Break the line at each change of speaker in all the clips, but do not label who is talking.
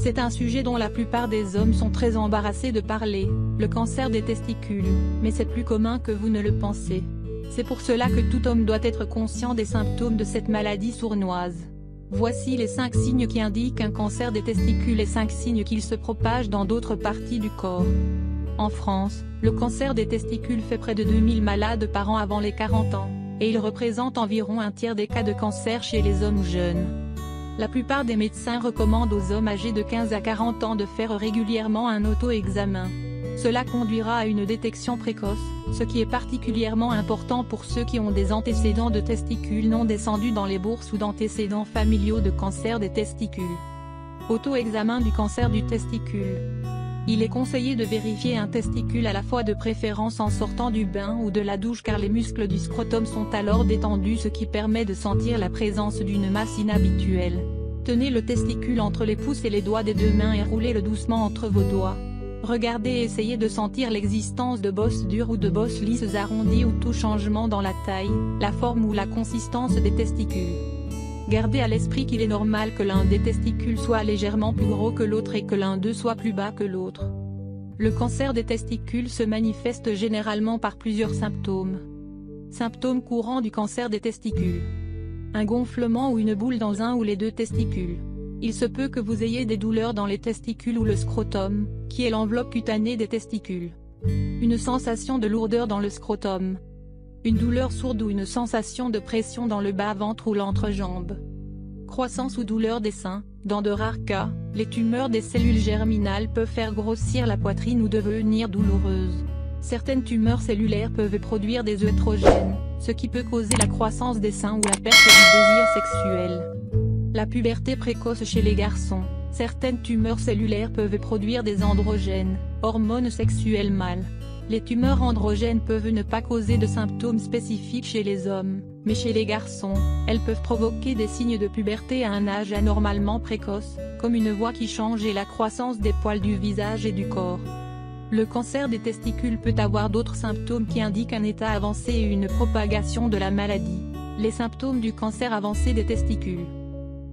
C'est un sujet dont la plupart des hommes sont très embarrassés de parler, le cancer des testicules, mais c'est plus commun que vous ne le pensez. C'est pour cela que tout homme doit être conscient des symptômes de cette maladie sournoise. Voici les 5 signes qui indiquent un cancer des testicules et 5 signes qu'il se propage dans d'autres parties du corps. En France, le cancer des testicules fait près de 2000 malades par an avant les 40 ans, et il représente environ un tiers des cas de cancer chez les hommes jeunes. La plupart des médecins recommandent aux hommes âgés de 15 à 40 ans de faire régulièrement un auto-examen. Cela conduira à une détection précoce, ce qui est particulièrement important pour ceux qui ont des antécédents de testicules non descendus dans les bourses ou d'antécédents familiaux de cancer des testicules. Auto-examen du cancer du testicule. Il est conseillé de vérifier un testicule à la fois de préférence en sortant du bain ou de la douche car les muscles du scrotum sont alors détendus ce qui permet de sentir la présence d'une masse inhabituelle. Tenez le testicule entre les pouces et les doigts des 2 mains et roulez-le doucement entre vos doigts. Regardez et essayez de sentir l'existence de bosses dures ou de bosses lisses arrondies ou tout changement dans la taille, la forme ou la consistance des testicules. Gardez à l'esprit qu'il est normal que l'un des testicules soit légèrement plus gros que l'autre et que l'un d'eux soit plus bas que l'autre. Le cancer des testicules se manifeste généralement par plusieurs symptômes. Symptômes courants du cancer des testicules. Un gonflement ou une boule dans un ou les 2 testicules. Il se peut que vous ayez des douleurs dans les testicules ou le scrotum, qui est l'enveloppe cutanée des testicules. Une sensation de lourdeur dans le scrotum. Une douleur sourde ou une sensation de pression dans le bas-ventre ou l'entrejambe. Croissance ou douleur des seins. Dans de rares cas, les tumeurs des cellules germinales peuvent faire grossir la poitrine ou devenir douloureuses. Certaines tumeurs cellulaires peuvent produire des œstrogènes, ce qui peut causer la croissance des seins ou la perte du désir sexuel. La puberté précoce chez les garçons. Certaines tumeurs cellulaires peuvent produire des androgènes, hormones sexuelles mâles. Les tumeurs androgènes peuvent ne pas causer de symptômes spécifiques chez les hommes, mais chez les garçons, elles peuvent provoquer des signes de puberté à un âge anormalement précoce, comme une voix qui change et la croissance des poils du visage et du corps. Le cancer des testicules peut avoir d'autres symptômes qui indiquent un état avancé et une propagation de la maladie. Les symptômes du cancer avancé des testicules.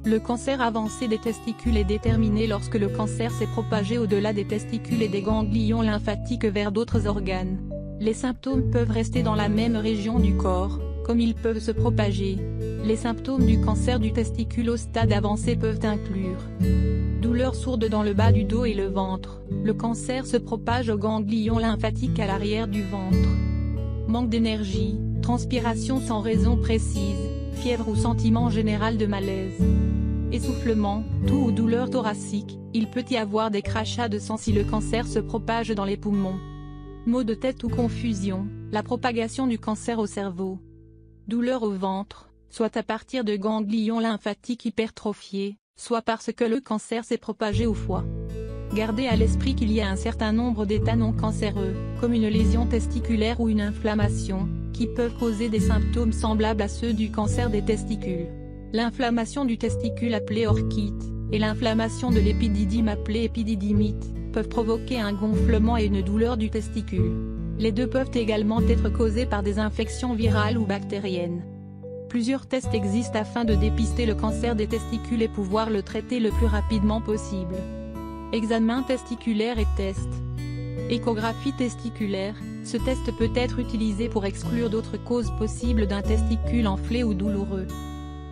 Le cancer avancé des testicules est déterminé lorsque le cancer s'est propagé au-delà des testicules et des ganglions lymphatiques vers d'autres organes. Les symptômes peuvent rester dans la même région du corps, comme ils peuvent se propager. Les symptômes du cancer du testicule au stade avancé peuvent inclure douleurs sourdes dans le bas du dos et le ventre. Le cancer se propage aux ganglions lymphatiques à l'arrière du ventre. Manque d'énergie, transpiration sans raison précise, fièvre ou sentiment général de malaise. Essoufflement, toux ou douleur thoracique, il peut y avoir des crachats de sang si le cancer se propage dans les poumons. Maux de tête ou confusion, la propagation du cancer au cerveau. Douleur au ventre, soit à partir de ganglions lymphatiques hypertrophiés, soit parce que le cancer s'est propagé au foie. Gardez à l'esprit qu'il y a un certain nombre d'états non cancéreux, comme une lésion testiculaire ou une inflammation, qui peuvent causer des symptômes semblables à ceux du cancer des testicules. L'inflammation du testicule appelée orchite, et l'inflammation de l'épididyme appelée épididymite, peuvent provoquer un gonflement et une douleur du testicule. Les deux peuvent également être causés par des infections virales ou bactériennes. Plusieurs tests existent afin de dépister le cancer des testicules et pouvoir le traiter le plus rapidement possible. Examen testiculaire et test. Échographie testiculaire, ce test peut être utilisé pour exclure d'autres causes possibles d'un testicule enflé ou douloureux.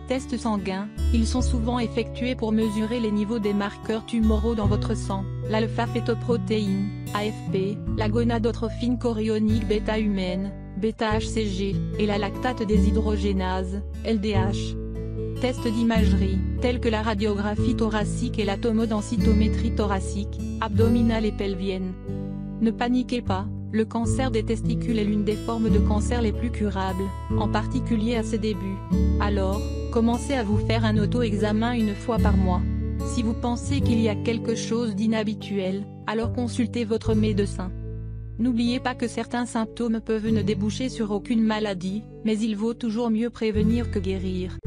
Tests sanguins, ils sont souvent effectués pour mesurer les niveaux des marqueurs tumoraux dans votre sang, l'alpha-fétoprotéine, AFP, la gonadotrophine chorionique bêta humaine, bêta-HCG, et la lactate déshydrogénase, LDH. Tests d'imagerie, tels que la radiographie thoracique et la tomodensitométrie thoracique, abdominale et pelvienne. Ne paniquez pas, le cancer des testicules est l'une des formes de cancer les plus curables, en particulier à ses débuts. Alors, commencez à vous faire un auto-examen une fois par mois. Si vous pensez qu'il y a quelque chose d'inhabituel, alors consultez votre médecin. N'oubliez pas que certains symptômes peuvent ne déboucher sur aucune maladie, mais il vaut toujours mieux prévenir que guérir.